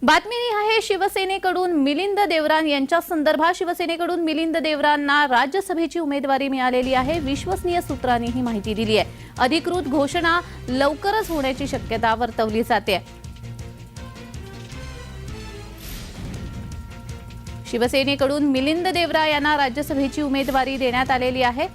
बातमी आहे शिवसेनेकडून मिलिंद देवरान यांच्या संदर्भात शिवसेनेकडून मिलिंद देवरांना राज्यसभेची उमेदवारी मिळालेली आहे। विश्वसनीय सूत्रांनी ही माहिती दिली आहे। अधिकृत घोषणा लवकरच होण्याची शक्यता वर्तवली जाते। शिवसेनेकडून मिलिंद देवरा यांना राज्यसभेची उमेदवारी देण्यात आलेली आहे।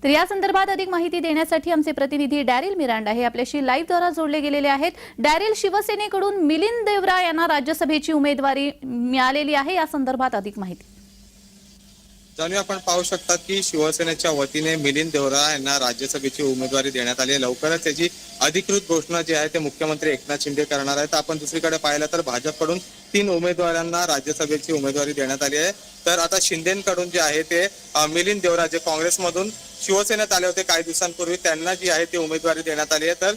तर या संदर्भात अधिक माहिती देण्यासाठी आमचे प्रतिनिधी डॅरिल मिरांडा हे आपल्याशी लाईव्ह द्वारा जोडले गेलेले आहेत। डॅरिल, शिवसेनेकडून मिलिंद देवरा यांना राज्यसभेची उमेदवारी मिळालेली आहे, या संदर्भात अधिक माहिती। जाणूया, आपण पाहू शकतात की शिवसेनेच्या वतीने मिलिंद देवरा यांना राज्यसभेची उमेदवारी देण्यात आली आहे। लवकरच त्याची अधिकृत घोषणा जी आहे ते मुख्यमंत्री एकनाथ शिंदे करणार आहेत। आपण दुसरीकडे पाहिलं तर भाजपकडून 3 उमेदवारांना राज्यसभेची उमेदवारी देण्यात आली आहे। तर आता शिंदेकडून जे आहे ते मिलिंद देवरा जे काँग्रेसमधून शिवसेनेत आले होते काही दिवसांपूर्वी, त्यांना जी आहे ती उमेदवारी देण्यात आली आहे। तर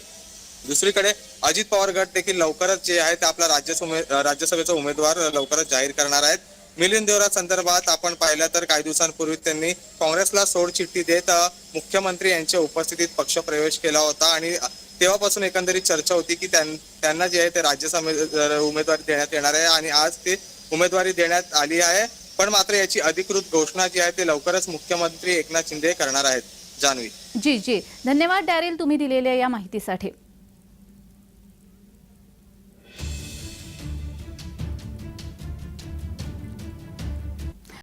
दुसरीकडे अजित पवार गट देखील लवकरच जे आहे ते आपला राज्यसभेचा उमेदवार लवकरच जाहीर करणार आहेत। मिलिंद देवरा संदर्भात आपण पाहिलं तर काही दिवसांपूर्वी त्यांनी काँग्रेसला सोडचिठ्ठी देत मुख्यमंत्री यांच्या उपस्थितीत पक्षप्रवेश केला होता आणि तेव्हापासून एकंदरीत चर्चा होती की त्यांना जे आहे ते राज्यसभेत उमेदवारी देण्यात येणार आहे आणि आज ते उमेदवारी देण्यात आली आहे। पण मात्र याची अधिकृत घोषणा जी आहे ते लवकरच मुख्यमंत्री एकनाथ शिंदे करणार आहेत। जान्हवी जी धन्यवाद डॅरिल, तुम्ही दिलेल्या या माहितीसाठी।